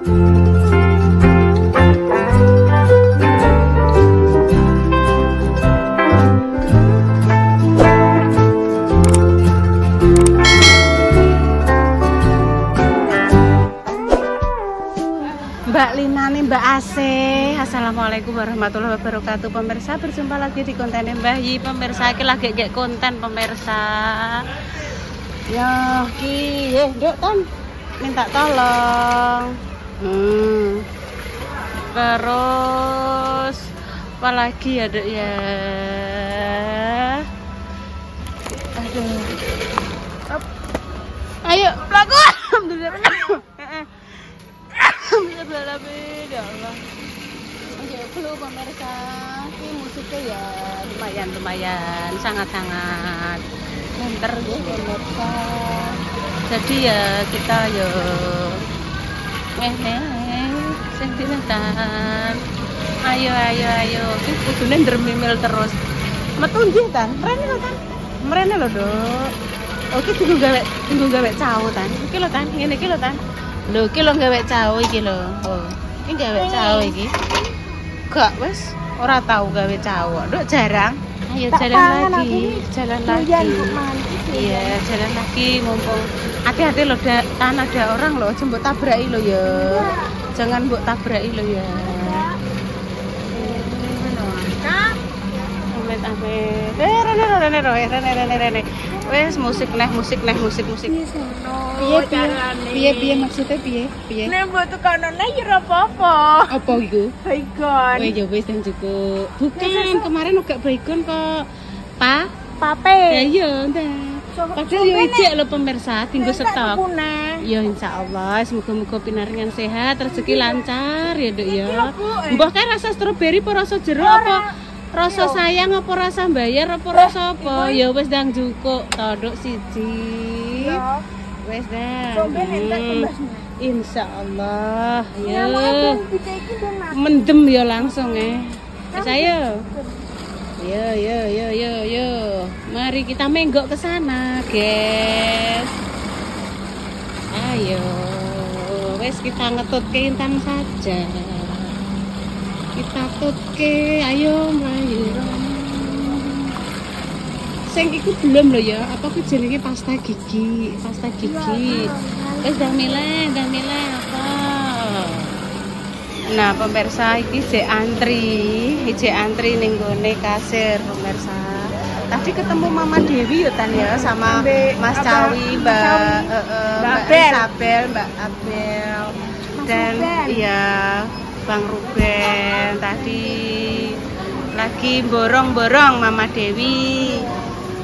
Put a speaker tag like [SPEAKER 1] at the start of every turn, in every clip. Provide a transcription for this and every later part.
[SPEAKER 1] Mbak Lina nih, Mbak AC. Assalamualaikum warahmatullahi wabarakatuh. Pemirsa, berjumpa lagi di konten Mbah Yi. Pemirsa, iki lagi kayak konten pemirsa. Ya, ki, Dok kan minta tolong. Terus apa lagi ya, Dok ya? Aduh. Ayo, pelaku. Alhamdulillah. Ya Allah. Oke, perlu pemirsa, ini musiknya ya lumayan, sangat-sangat menter ya pemirsa. Jadi ya kita yo sentimentan. Ayo. Iki kudune ndremimil terus. Metu nggih tan? Mrene lho tan. Mrene lho, Dok. Oke, tunggu gawe cawu tan. Iki lho tan, ngene iki lho tan. Lho, iki lho gawe cawu iki lho. Oh, iki gawe cawu iki. Gak wis ora tau gawe cawu. Nduk jarang. Ayo jalan lagi. Iya, jalan lagi mumpung. Hati-hati lho, tan ada orang lho, jembut tabraki lho ya. Jangan mbok tabraki lho ya. Rene. Wes musik. Piye maksudnya piye?
[SPEAKER 2] Nek mbok tukanane ya ora apa-apa.
[SPEAKER 1] Apa iku?
[SPEAKER 2] Baygon.
[SPEAKER 1] Wes ya wis dan cukup. Bukan, kemarin uga baygon kok.
[SPEAKER 2] Pape.
[SPEAKER 1] Ya iya, padahal yo ijek lho pemirsa, tinggal stok. Ya insyaallah, semoga-moga pinaringan sehat, rezeki lancar ya, Dok ya. Mbah kae rasa stroberi apa rasa jeruk apa? Rasa sayang apa rasa bayar apa rasa apa? Ya wis ndang cukup, Dok siji. Wes dah. Insyaallah. Ya. Mendem ya langsung Saya. Yo. Mari kita menggok ke sana, guys. Ayo. Wes kita ngetutke intan saja. Kita tutke, ayo mlayu. Sing iku belum lho ya, apa ku jenenge pasta gigi. Wis dah milih apa? Nah, pemirsa iki jek antri ning gone kasir, pemirsa. Tadi ketemu Mama Dewi ya Tan ya sama Mas Cawi, Mbak Isabel, Mbak Abel dan ya Bang Ruben. Tadi lagi borong-borong Mama Dewi.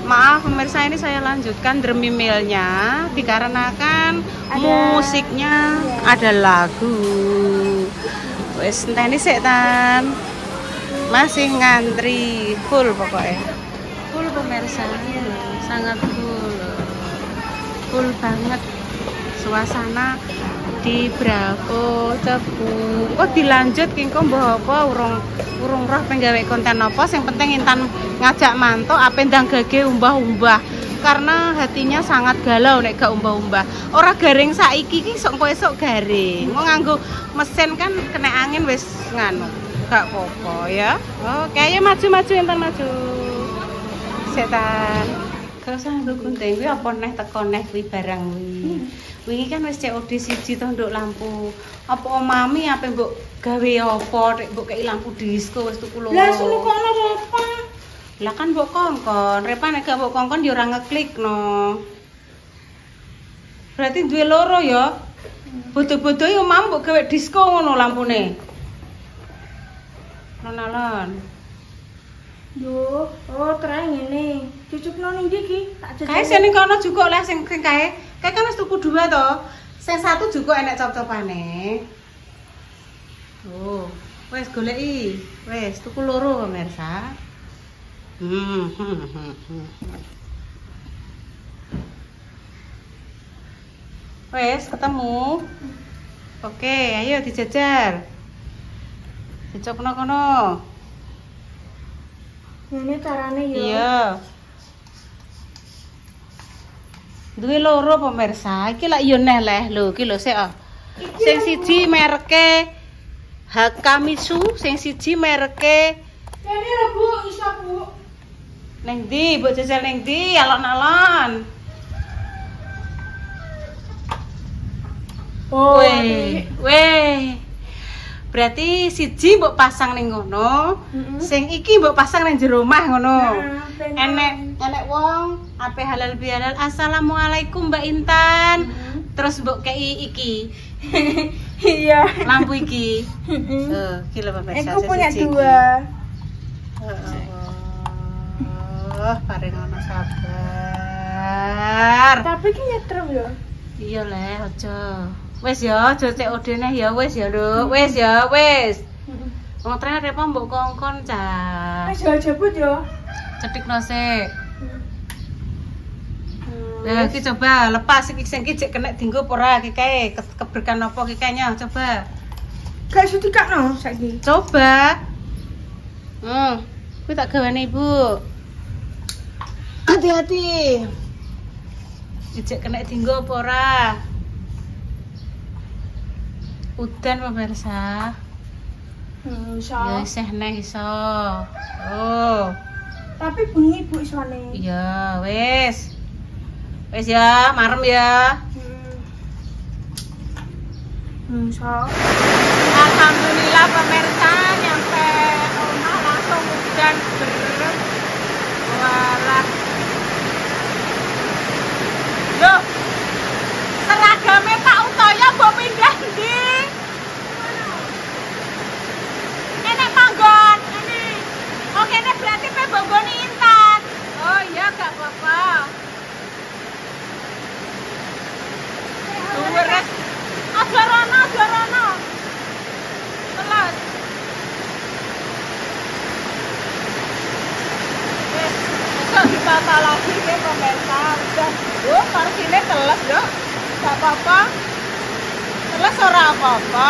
[SPEAKER 1] Maaf pemirsa, ini saya lanjutkan dremimilnya dikarenakan musiknya ada lagu. Wes enteni sik Tan. Masih ngantri full pokoknya. Full pemirsa. Sangat full banget. Suasana di Bravo Cepu. Kok dilanjut kengko mbah apa urung roh penggawe konten apa, sing penting intan ngajak mantu apa ndang gage umbah-umbah. Karena hatinya sangat galau nek gak umbah-umbah. Ora garing saiki iki sok esuk garing. Mau nganggo mesin kan kena angin wis nganu. Gak apa-apa ya. Oke, ayo maju intan maju. Setan. Kalau saya dukun kuwi apa neh teko neh kuwi barang kuwi. Wingi kan wis COD siji to nduk lampu. Apa omami apa mbok gawe apa nek mbok kei lampu disko wis tuku lho.
[SPEAKER 2] Lah sunu kono apa?
[SPEAKER 1] Lah kan mbok kongkon, Repa nek gak mbok kongkon ya ora ngeklikno. Berarti duwe loro ya. Bodo-bodo yo mam mbok gawe disko ngono lampune. Nonalon.
[SPEAKER 2] Yo, terang ngene. Cucukno ning ndi iki? Tak jejak.
[SPEAKER 1] Kae sing kono juga lah sing kae. Kae kan wis tuku 2 to. Sing 1 juga enek cop-copane. Oh, wis goleki. Wis tuku loro pemirsa. Wes ketemu. Oke, ayo dijajar. Dicokno kono.
[SPEAKER 2] Ini carane ya.
[SPEAKER 1] Iya. Duwe loro pemirsa. Iki lak yo neh leh lho, iki lho sik. Sing siji mereke Hakamitsu, sing siji mereke
[SPEAKER 2] Kene lho Bu, iso Bu.
[SPEAKER 1] Neng ndi, mbok jajal neng ndi, alon-alon.
[SPEAKER 2] Oh,
[SPEAKER 1] weh. Berarti siji mbok pasang ning ngono, sing iki mbok pasang nang jero omah ngono. Enek wong ape halal bihalal. Assalamualaikum Mbak Intan. Terus mbok kei iki.
[SPEAKER 2] Iya.
[SPEAKER 1] Lampu iki. Iki lho pemirsa.
[SPEAKER 2] Aku punya dua.
[SPEAKER 1] Paring ono sabar.
[SPEAKER 2] Tapi ki nyetrem ya.
[SPEAKER 1] Iya le, aja. Wis ya, aja cek odene ya wis ya, Nduk. Wis ya, wis. Wong trainer repo mbok kongkon, Cah.
[SPEAKER 2] Wis ya jebut ya.
[SPEAKER 1] Cetikno sik. Nah, iki coba lepas iki sing iki cek kena dienggo apa ora iki kae keberkan apa iki kayaknya coba.
[SPEAKER 2] Gak iso dikakno saiki.
[SPEAKER 1] Coba. Kuwi tak gawane Ibu. Hati-hati. Ijek kena dienggo apa ora? Udan pemirsa.
[SPEAKER 2] Iso.
[SPEAKER 1] Ya isih neh iso. Oh.
[SPEAKER 2] Tapi bunyi Bu isone.
[SPEAKER 1] Iya, wis. Wis ya, marem ya.
[SPEAKER 2] Iso.
[SPEAKER 1] Alhamdulillah pemirsa nyampe rumah langsung udan beres. Walah. Loh. Seragame Pak Utoyo mbok pindah ndi? Nenek manggon, ini. Oke, ini berarti pe bonggoni Intan. Oh iya, gak apa-apa. Beres. Aja rono. Telas. Wes, kok ditata lagi ke pemirsa. Udah, parkirnya telas, yo. Gak apa-apa. Telas ora apa-apa.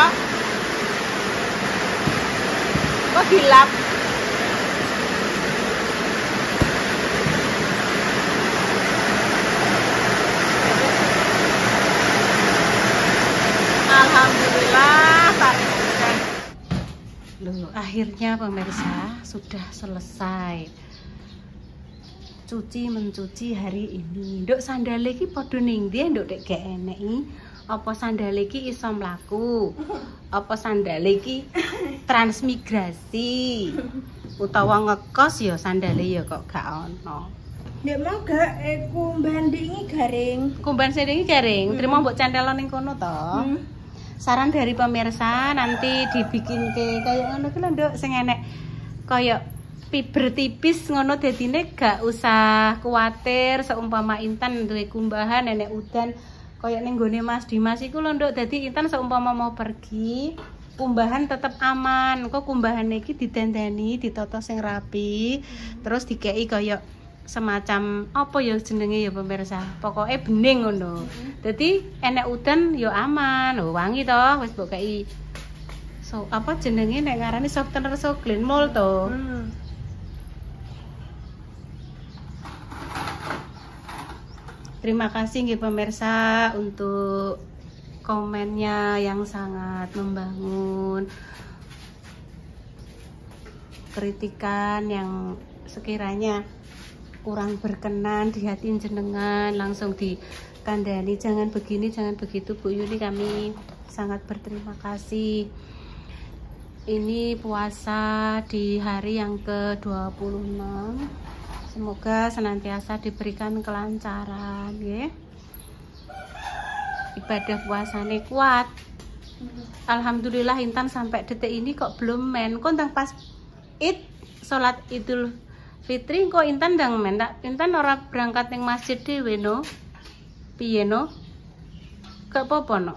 [SPEAKER 1] Kok dilap? Alhamdulillah Loh, akhirnya pemirsa sudah selesai mencuci hari ini. Nduk sandale iki padha ning ndi nduk dek gak enek iki? Apa sandale iki iso mlaku? Apa sandale iki transmigrasi? Utawa ngekos ya sandale ya kok gak ono.
[SPEAKER 2] Nek mau gak kumbahan iki garing.
[SPEAKER 1] Kumbahan sing iki garing. Terima mbok centelon ning kono to. Saran dari pemirsa nanti dibikinke kayak ngono ki lho Nduk sing enek kaya fiber tipis ngono dadine gak usah kuwatir seumpama Intan duwe kumbahan nenek udan kaya ning gone Mas Dimas iku lho Nduk. Dadi Intan seumpama mau pergi kumbahan tetep aman. Kok kumbahane iki didandani, ditata sing rapi, terus dikei kaya semacam apa ya jenenge ya pemirsa. Pokoke bening ngono. Dadi enek udan ya aman, lho wangi to, wis mbok kei. So, apa jenenge nek ngarani softener so clean mold to. Terima kasih nggih pemirsa untuk komennya yang sangat membangun. Kritikan yang sekiranya kurang berkenan di hati jenengan langsung dikandani, jangan begini jangan begitu Bu Yuni, kami sangat berterima kasih. Ini puasa di hari yang ke-26, semoga senantiasa diberikan kelancaran ya. Ibadah puasane kuat. Alhamdulillah Intan sampai detik ini kok belum men. Kok ndang pas salat Idul Fitri kok Intan ndang men, tak Intan ora berangkat ning masjid dhewe no. Piye no? Gak apa-apa no.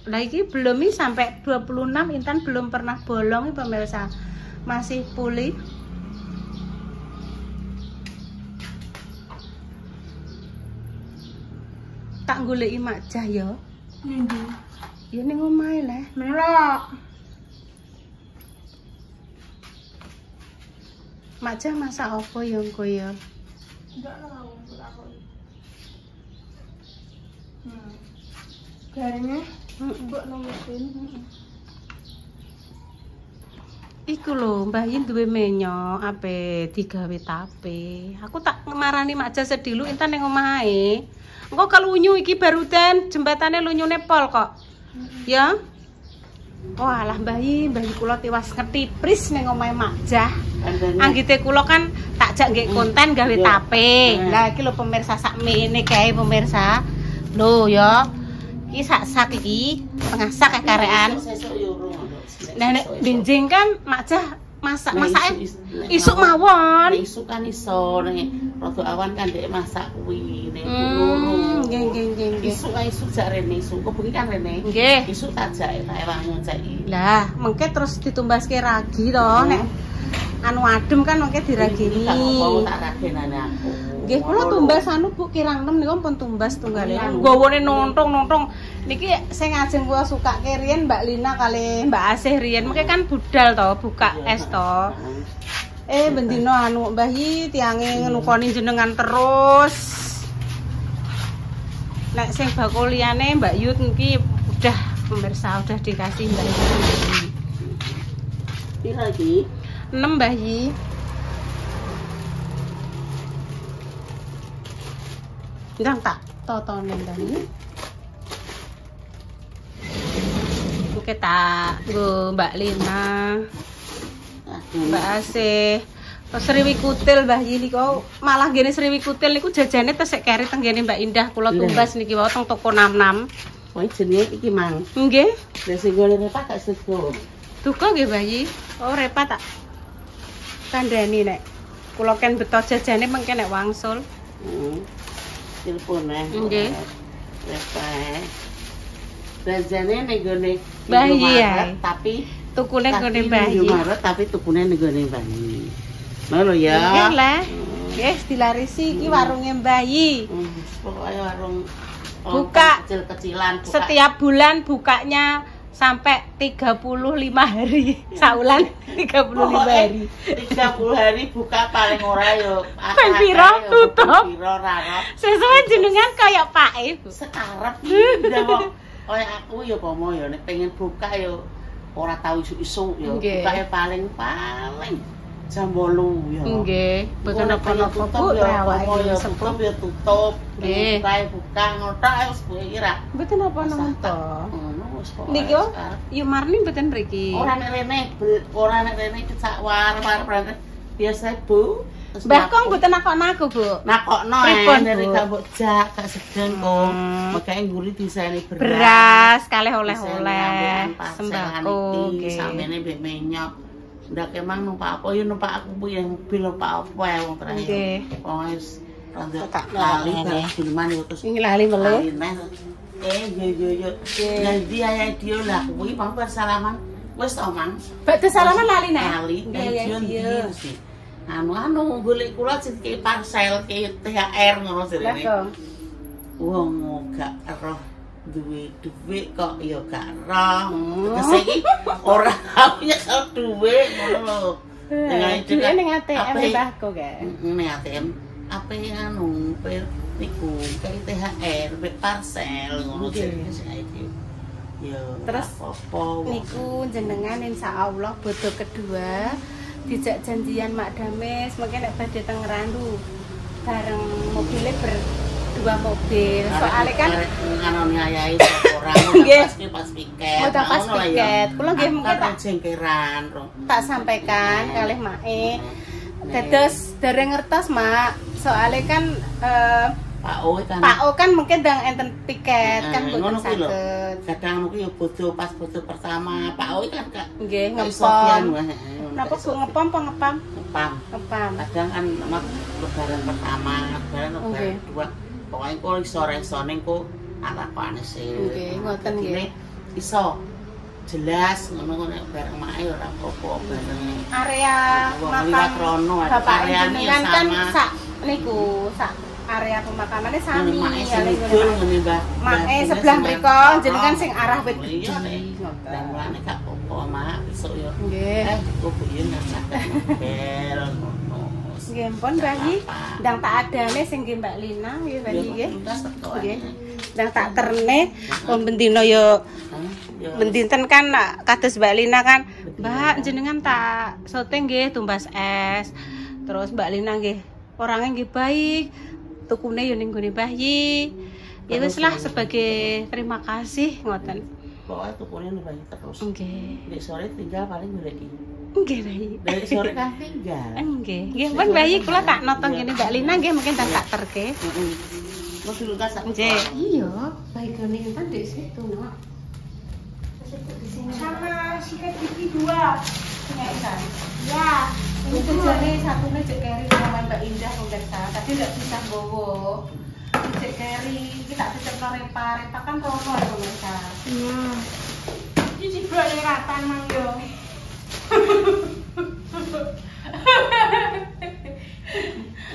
[SPEAKER 1] Lah iki belum nih sampai 26 Intan belum pernah bolong nih pemirsa. Masih pulih. Tak goleki Makjah ya.
[SPEAKER 2] Ndi?
[SPEAKER 1] Ya ning omahe le.
[SPEAKER 2] Melok.
[SPEAKER 1] Makjah masak apa ya engko ya?
[SPEAKER 2] Enggak tahu aku. Garingnya Mbok nang mesin.
[SPEAKER 1] Iku lho, Mbah Yin duwe menyo ape digawe tape. Aku tak marani Mak Jas sedilu entan ning omahe. Engko kelunyu iki barudan jembatane lunyune pol kok. Ya. Oh alah Mbah Yin kula tiwas ngetipris ning omahe Mak Jas. Anggite kula kan tak jak nggih konten gawe tape. Lah iki lho pemirsa sakmene kae pemirsa. Lho ya. Iki sak iki setengah sak karekan. Nah nek benjing kan Mak Jas masake isuk mawon.
[SPEAKER 3] Isuk kan iso nek rada awan kan ndek masak kuwi nek loro.
[SPEAKER 1] Nggih.
[SPEAKER 3] Isuk jak rene isuk kok bengi kan rene.
[SPEAKER 1] Nggih.
[SPEAKER 3] Isuk tak jake tak ewangi jaki.
[SPEAKER 1] Lah, mengke terus ditumbaske ragi to nek anu adem kan mengke diragini.
[SPEAKER 3] Tak mau tak ragenane aku.
[SPEAKER 1] Nggih, kula tumbas anu Bu kirang 6 niku pun tumbas tunggale. Gawane nontong. Niki sing ajeng kula sukake riyen Mbak Lina kali Mbak Asih riyen. Mengke kan budal to, buka es to. Bendino anu Mbah Yi tiange nglukoni jenengan terus. Nek sing bakul liyane Mbak Yut niki udah pemirsa udah dikasih Mbak Yi.
[SPEAKER 3] Piro iki?
[SPEAKER 1] 6 Mbah Yi. Ndang tak totone Mbah Yi. Oke tak nggo Mbak Lina. Mbak Asih. Sriwi Kutil Mbah Yi niku malah gene Sriwi Kutil niku jajane tesek keri tenggene Mbak Indah kula tumbas niki wau teng toko 66.
[SPEAKER 3] Wah jenenge iki mang.
[SPEAKER 1] Nggih.
[SPEAKER 3] Lah sing golek repa gak sedo.
[SPEAKER 1] Duka nggih Mbah Yi. Oh repa tak kandhani nek kula ken beto jajane mengke nek wangsul.
[SPEAKER 3] Telepon
[SPEAKER 1] Nggih.
[SPEAKER 3] Repa. Jajane ning gone
[SPEAKER 1] Mbah Yi ya.
[SPEAKER 3] Tapi
[SPEAKER 1] tukune gone Mbah Yi.
[SPEAKER 3] Tapi tukune ning gone Mbah Yi. Ngono ya.
[SPEAKER 1] Nggih lah. Nggih dilarisi iki warunge Mbah Yi.
[SPEAKER 3] Pokoknya warung
[SPEAKER 1] buka
[SPEAKER 3] kecil-kecilan buka.
[SPEAKER 1] Setiap bulan bukanya sampai 35 hari. Saulan 35 hari.
[SPEAKER 3] 30 hari buka paling ora yo.
[SPEAKER 1] Ben piro tutup?
[SPEAKER 3] Piro raro.
[SPEAKER 1] Sesuai jenengan kaya pake, Bu.
[SPEAKER 3] Sekarep kaya aku yo pomo yo nek pengen buka yo ora tau isuk-isuk yo. Bukae paling jam 8 yo.
[SPEAKER 1] Nggih, boten napa-napa Bu, awake
[SPEAKER 3] tutup ya tutup.
[SPEAKER 1] Nggih.
[SPEAKER 3] Buka ngotak wis kira.
[SPEAKER 1] Boten napa-napa to.
[SPEAKER 3] Ngono wis kok.
[SPEAKER 1] Niki yo marni boten mriki.
[SPEAKER 3] Ora nek rene sak war-war biasa Bu.
[SPEAKER 1] Mbah Kong boten nakokno aku, Bu.
[SPEAKER 3] Nakokno dari gak mbok jak gak sedeng kok. Makane nguri diseni
[SPEAKER 1] beras kalih oleh-oleh sembako
[SPEAKER 3] nggih. Samene mbek menyok. Ndak emang numpak apa ya numpak aku punya mobil numpak apa ya wong terakhir. Nggih. Wong wis rada lali filman yo terus
[SPEAKER 1] lali meleh.
[SPEAKER 3] Yo. Nanti ayah dia lah kuwi pamper salaman wis to Mang.
[SPEAKER 1] Badhe salaman lali nek.
[SPEAKER 3] Lali dia sih. Anu golek kula sing ke parcel ke THR ngono sirene. Wong gak roh duwe dhuwit kok ya gak roh. Tegese iki ora nyesel dhuwit ngono lho.
[SPEAKER 1] Ning ATM Mbah kok kae.
[SPEAKER 3] Ning ATM apa anu niku kayak THR be parcel ngono sirene. Ya
[SPEAKER 1] terus niku jenengan insyaallah bodo kedua dijak janjian Mak Dames mungkin nek badhe teng Randu bareng mobilnya berdua mobil soalnya kan
[SPEAKER 3] nganone ayahe orang pas piket
[SPEAKER 1] pas piket kula nggih mungkin tak
[SPEAKER 3] jengkeran
[SPEAKER 1] tak sampaikan kalih Mae dados dereng ngertos Mak soalnya kan Pak O kan mungkin ndang enten piket kan boten saged.
[SPEAKER 3] Kadang mungkin yo bodo pas bodo pertama Pak O kan gak
[SPEAKER 1] nggih ngepom. Napa Bu ngepom apa ngepam? Ngepam.
[SPEAKER 3] Kadang kan lebaran pertama, lebaran kedua. Pokoke kok iso ning kok alakane sih.
[SPEAKER 1] Nggih, ngoten nggih.
[SPEAKER 3] Iso jelas ngono nek bareng mae ora apa-apa bareng.
[SPEAKER 1] Area makan Bapak jenengan kan sak niku sak area pemakamannya sami ya Mae sebelah mriko jenengan sing arah wit gede ngoten.
[SPEAKER 3] Dan mulane gak apa-apa Mak besok yo.
[SPEAKER 1] Nggih.
[SPEAKER 3] Kok yen bel ngono.
[SPEAKER 1] Nggih pun Mbah Yi, ndang tak adane sing nggih Mbak Lina nggih Mbah Yi nggih. Nggih. Ndang tak terne pembendina yo Bendinten kan kados Mbak Lina kan, Mbak jenengan tak syuting nggih tumbas es. Terus Mbak Lina nggih orangnya nggih baik, tukune yo ning gone bayi. Ya wis lah sebagai terima kasih ngoten.
[SPEAKER 3] Pokoknya tukune ning bayi terus.
[SPEAKER 1] Nggih.
[SPEAKER 3] Nek sore tinggal paling goleki.
[SPEAKER 1] Nggih bayi.
[SPEAKER 3] Nek sore kan tinggal.
[SPEAKER 1] Nggih. Nggih pun bayi kula tak nonton ngene Mbak Lina nggih mungkin tak terke.
[SPEAKER 3] Heeh. Mau dulu kas aku.
[SPEAKER 1] Nggih. Iya, bayi gone kan di situ, Nak.
[SPEAKER 2] Sama sikat gigi 2.
[SPEAKER 1] Punya ikan.
[SPEAKER 2] Ya.
[SPEAKER 1] Itu jadi satunya cek keri sama Mbak Indah pemirsa. Tadi tidak bisa bawa. Cek keri kita bisa repa kan rono ya pemirsa.
[SPEAKER 2] Iya. Iki jibrok leratan mang yo.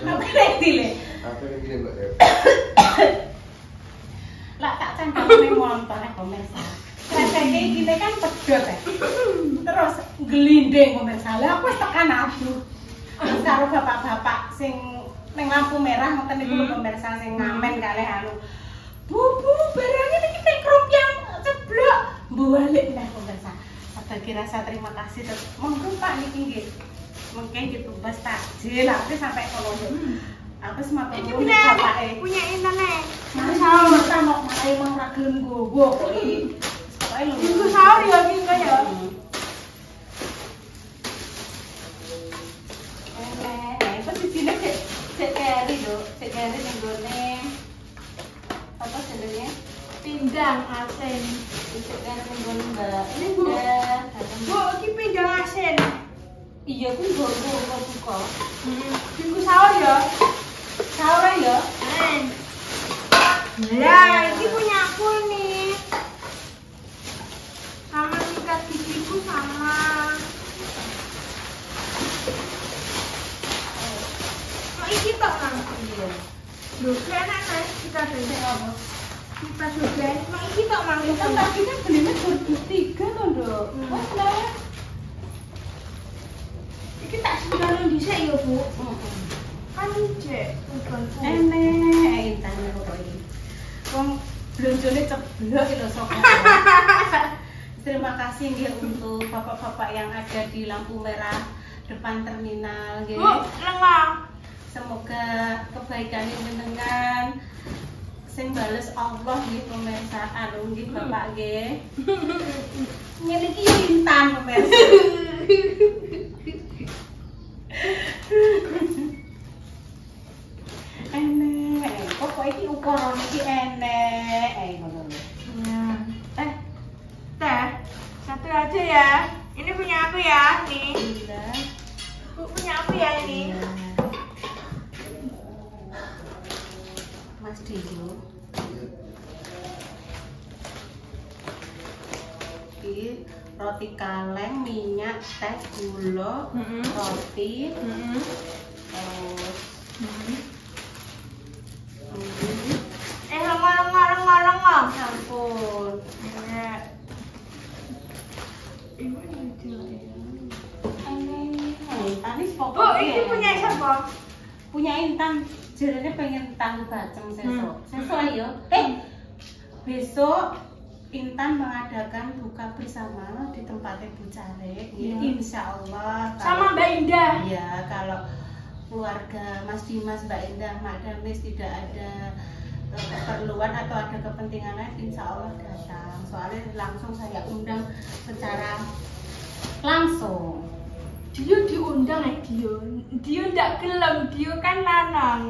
[SPEAKER 1] Apa tadi le?
[SPEAKER 4] Apa yang gini Mbak?
[SPEAKER 1] Lah tak candangane montone pemirsa. Rasane iki kan pedot ya. Terus gelinding pemirsa. Lah aku wis tekan aduh. Karo bapak-bapak sing ning lampu merah ngoten niku lho pemirsa sing ngamen kalih anu. Bu, barangnya niki tek krompiang ceblok. Balik lah pemirsa. Sebagai rasa terima kasih terus monggo Pak niki nggih. Mungkin ditumbas takjil, aku sampai kono. Aku semakin
[SPEAKER 2] Iki
[SPEAKER 1] nuwun
[SPEAKER 2] punya
[SPEAKER 1] bapake.
[SPEAKER 2] punya internet.
[SPEAKER 1] Mas sahur sama makai mang ra gelem gowo kok iki. Pokoke lho.
[SPEAKER 2] Minggu sahur ya iki kok ya.
[SPEAKER 1] Apa di sini cek keri lho, cek keri ning gone. Apa jenenge?
[SPEAKER 2] Pindang asin.
[SPEAKER 1] Cek keri ning gone Mbak.
[SPEAKER 2] Ini, Bu. Bu, iki pindang asin.
[SPEAKER 1] Iya ku gowo buka.
[SPEAKER 2] Minggu sahur ya.
[SPEAKER 1] Sahur ya.
[SPEAKER 2] Lah, ini punya aku nih. Sama sikat gigiku sama. Kok iki tok kan?
[SPEAKER 1] Iya.
[SPEAKER 2] Lho, enak kan kita beli apa? Kita juga, mak iki tok mang
[SPEAKER 1] Kita tadi kan belinya 2003 to, Nduk. Wes lah.
[SPEAKER 2] iki tak sembarang dhisik ya, Bu.
[SPEAKER 1] Heeh.
[SPEAKER 2] Kan cek udanku.
[SPEAKER 1] Enek intan kok iki. Wong blonjone ceblok lho sok. Terima kasih nggih untuk bapak-bapak yang ada di lampu merah depan terminal nggih.
[SPEAKER 2] Bu, lengah.
[SPEAKER 1] Semoga kebaikan jenengan sing bales Allah nggih pemirsa anu nggih Bapak nggih. Ngene iki yo intan pemirsa. Enek, kok iki ukurane iki enek. Ngono lho.
[SPEAKER 2] Ya. Teh, satu aja ya. Ini punya aku ya, nih.
[SPEAKER 1] Iya.
[SPEAKER 2] Bu, punya aku ya ini.
[SPEAKER 1] Mas Dio. Ini roti kaleng, minyak, teh, gula, roti, terus
[SPEAKER 2] Lengah.
[SPEAKER 1] sampun.
[SPEAKER 2] Ya.
[SPEAKER 1] Tanis
[SPEAKER 2] Bu,
[SPEAKER 1] pokoknya.
[SPEAKER 2] ini punya siapa?
[SPEAKER 1] Punya Intan. Jarene pengen tangguh bacem sesuk. Sesuk ayo. Besok Intan mengadakan buka bersama di tempatnya Bu Carik. Insya Allah.
[SPEAKER 2] Sama Mbak Indah.
[SPEAKER 1] Ya, kalau keluarga Mas Dimas, Mbak Indah, Mak Damis tidak ada keperluan atau ada kepentingan lain, insya Allah datang. Soalnya langsung saya undang secara langsung.
[SPEAKER 2] Dia diundang ya dia. Dia ndak gelem, dia kan lanang.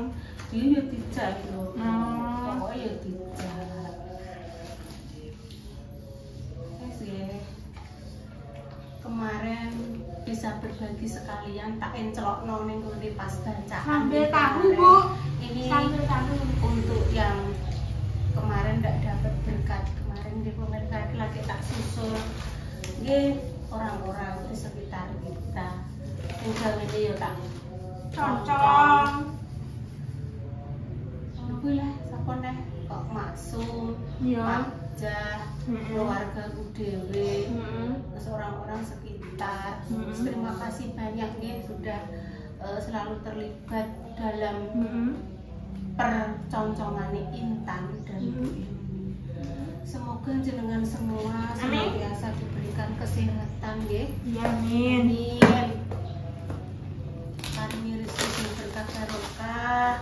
[SPEAKER 1] Dia ya tidak loh. Pokoknya ya tidak. Wes nggih. Kemarin bisa berbagi sekalian tak encelokno ning ngene pas bacaan.
[SPEAKER 2] Sambil tahu,
[SPEAKER 1] kemarin.
[SPEAKER 2] Bu.
[SPEAKER 1] Ini
[SPEAKER 2] Sambil tahu.
[SPEAKER 1] untuk yang kemarin tidak dapat berkat kemarin di pemirsa lagi tak susul. Nggih, orang-orang di sekitar kita. Tinggal ini ya tak
[SPEAKER 2] Cocok.
[SPEAKER 1] kuwi lah sapa neh kok maksum
[SPEAKER 2] Iya.
[SPEAKER 1] Majah keluargaku dhewe terus orang-orang sekitar. Terima kasih banyak nih sudah selalu terlibat dalam perconcongan Intan dan Bu ini. Semoga jenengan semua senantiasa diberikan kesehatan nggih.
[SPEAKER 2] Iya, amin.
[SPEAKER 1] Amin. Paringi rezeki berkah barokah.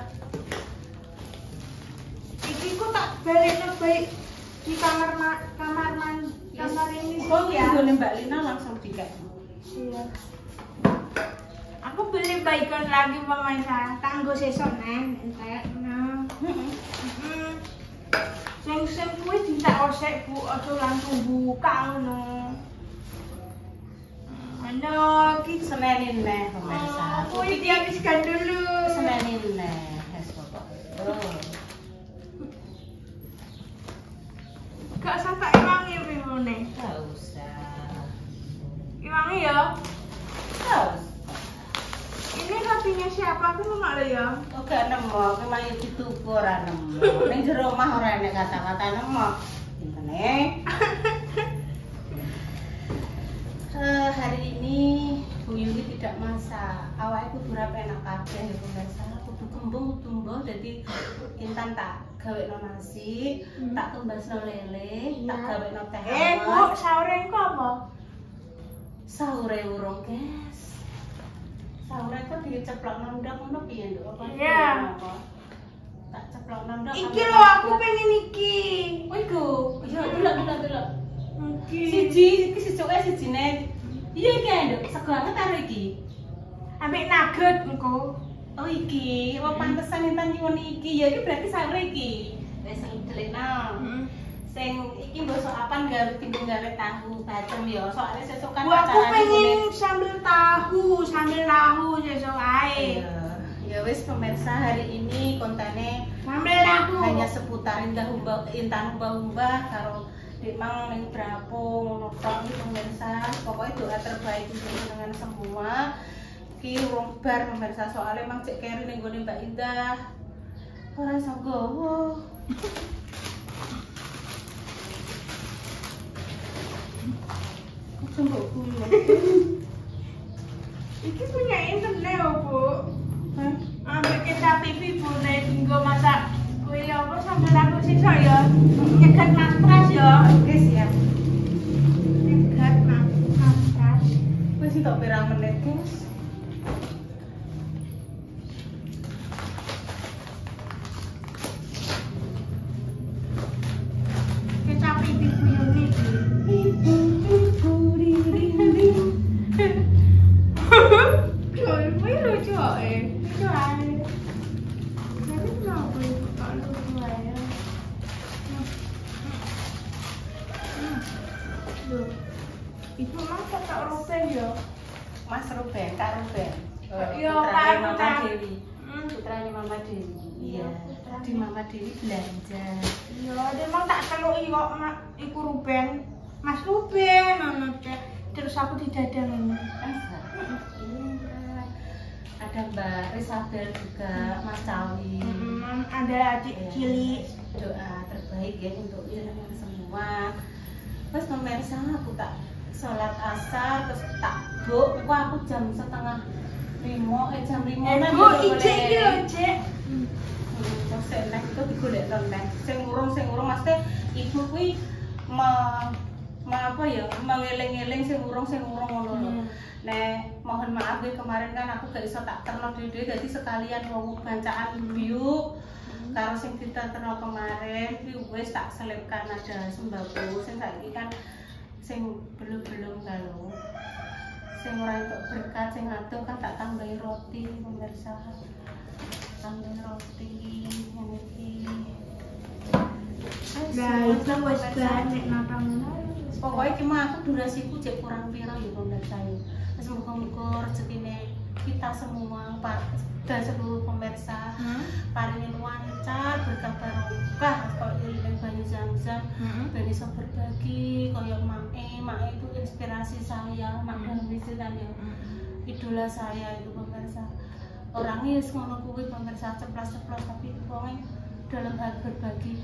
[SPEAKER 2] Iki ku tak balekno baik di kamar ini
[SPEAKER 1] Kok
[SPEAKER 2] ya.
[SPEAKER 1] nggone Mbak Lina langsung dikek.
[SPEAKER 2] Iya. Aku beli bacon lagi pemirsa, tanggo sesok neng, entek nah. Sing kuwi tidak osek Bu, aja langsung buka ngono. Ano, ki
[SPEAKER 1] Senenin neh pemirsa.
[SPEAKER 2] kuwi dihabiskan dulu.
[SPEAKER 1] Senenin neh es pokoke. Oh.
[SPEAKER 2] Gak sampai wangi primone.
[SPEAKER 1] Enggak usah.
[SPEAKER 2] Wangi ya.
[SPEAKER 1] Enggak usah.
[SPEAKER 2] Ini rotinya siapa? Aku lupa lo ya.
[SPEAKER 1] Oh gak nemu, aku mayu dituku ora nemu. Ning jero omah ora enek kata-kata nemu. Gimana? Hari ini Bu Yuli tidak masak. Awake kudu ora penak kabeh ya pemirsa. Kudu kembung tumbuh dadi Intan tak gawekno nasi, tak kembasno lele, tak gawekno teh
[SPEAKER 2] Bu,
[SPEAKER 1] hangat.
[SPEAKER 2] sahur engko apa?
[SPEAKER 1] Sahure urung, guys. Sahure kok diceplokno ndok ngono piye, Nduk? Apa?
[SPEAKER 2] Iya.
[SPEAKER 1] Apa? Tak ceplokno ndok.
[SPEAKER 2] Iki lho aku pengen iki.
[SPEAKER 1] Oh iku. Iya, delok.
[SPEAKER 2] Iki.
[SPEAKER 1] Iki sicuke sijine. Iya iki, Nduk. Sego anget karo iki.
[SPEAKER 2] Ambek nugget engko.
[SPEAKER 1] Oh iki, oh pantesan Intan nyuwun iki. Ya iki berarti sahure iki. Wis sing delekno. Sing iki mbok sok apan gawe tinggal gawe tahu bacem ya. Soale sesuk kan
[SPEAKER 2] Bu, aku pengen sambal tahu sesuk ae.
[SPEAKER 1] Ya wis pemirsa, hari ini kontennya
[SPEAKER 2] Sambal tahu.
[SPEAKER 1] hanya seputar Intan umbah-umbah karo Dik Mang ning Brapo ngono tok iki pemirsa. Pokoknya doa terbaik untuk jenengan semua. Ki urung bar pemirsa, soalnya emang cek keri ning gone Mbak Indah. Ora iso gowo. Sembok kulo.
[SPEAKER 2] Iki punya internet lho, Bu. Ambek kecap TV Bu nek dinggo masak kuwi apa sambal aku sesuk ya. Nyegat matras ya.
[SPEAKER 1] Oke siap.
[SPEAKER 2] Nyegat matras.
[SPEAKER 1] Wis entuk pirang menit, Guys?
[SPEAKER 2] Kecap TV punya iki. Kuwi lucu ae. Lucu ae. Tapi kenapa ibu kok lucu ae? Loh. Ibu masak tak rupen ya?
[SPEAKER 1] Mas Ruben, Kak Ruben.
[SPEAKER 2] Iya,
[SPEAKER 1] Putranya
[SPEAKER 2] Kak
[SPEAKER 1] Mama
[SPEAKER 2] Ruben.
[SPEAKER 1] Dewi. Putranya Mama Dewi.
[SPEAKER 2] Iya,
[SPEAKER 1] Iya.
[SPEAKER 2] putranya.
[SPEAKER 1] Di Mama Dewi belanja.
[SPEAKER 2] Iya, dia emang tak teluki kok iku Ruben. Mas Ruben, ngono cek. Terus aku didadang ini.
[SPEAKER 1] Ada Mbak Risabel juga, Mas Cawi.
[SPEAKER 2] Ada adik
[SPEAKER 1] Ya,
[SPEAKER 2] cilik.
[SPEAKER 1] doa terbaik ya untuk jenengan semua. Terus pemirsa, aku tak sholat asar terus tak buk. Aku jam setengah 5, jam 5
[SPEAKER 2] Bu, ijek iki lho, Cek.
[SPEAKER 1] Terus nek itu digolek neh. Sing urung mesti ibu kuwi apa ya, mengeling-eling sing urung ngono lho. Nek mohon maaf gue kemarin kan aku gak iso tak terno dhewe dadi sekalian wong bancaan biuk karo sing diterno kemarin kuwi wis tak selipkan ada sembako sing saiki kan sing belum kalau sing ora entuk berkat sing adoh kan tak tambahi roti pemirsa. Tambahi roti ngene iki.
[SPEAKER 2] Guys, wis banyak napa ngono.
[SPEAKER 1] Pokoknya cuma aku durasiku cek kurang piro ya pemirsa. Semoga-moga rezekine kita semua dan seluruh pemirsa paringin lancar berkah barokah kok iling banyu Zam-Zam ben iso berbagi kaya Mae itu inspirasi saya, Mak Darwis kan ya idola saya itu pemirsa. Orangnya wis ngono kuwi pemirsa ceplas-ceplos tapi wonge dalam hal berbagi.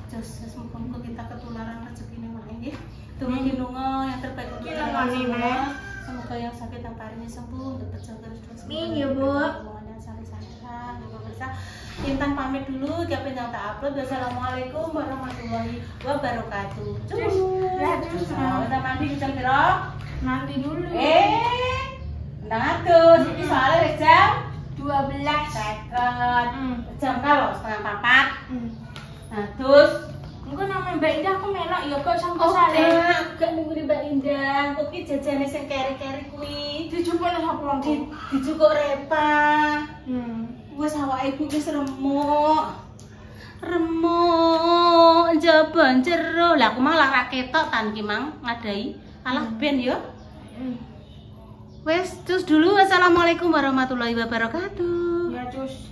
[SPEAKER 1] Terus semoga kita ketularan rezekine Mae nggih. Tumugi lunga yang terbaik untuk kita semua. Semoga Semoga yang sakit yang paringnya sembuh, dapat jaga terus.
[SPEAKER 2] Amin ya, Bu.
[SPEAKER 1] Hubungan yang saling sayang. Pemirsa, Intan pamit dulu, tiapin yang tak upload. Wassalamualaikum warahmatullahi wabarakatuh. Cus.
[SPEAKER 2] Ya, cus.
[SPEAKER 1] Kita mandi jam berapa?
[SPEAKER 2] Nanti dulu.
[SPEAKER 1] Ndang atus. Iki soalnya wis jam
[SPEAKER 2] 12.
[SPEAKER 1] second. Jam kalau setengah 4. Nah, terus
[SPEAKER 2] Engko nama Mbak Indah aku melok ya kok sampe
[SPEAKER 1] oh,
[SPEAKER 2] sale.
[SPEAKER 1] gak nunggu Mbak Indah. Kok ki jajane sing keri-keri kuwi
[SPEAKER 2] Dijupuk nang sapa wong ku?
[SPEAKER 1] dijukuk Repa.
[SPEAKER 2] Wes
[SPEAKER 1] awake ibu wis remuk. Remuk njaban jero. Lah aku mang lara ketok tan ki mang ngadai. Alah ben yo. Wes, terus dulu. Wassalamualaikum warahmatullahi wabarakatuh.
[SPEAKER 2] Ya, cus.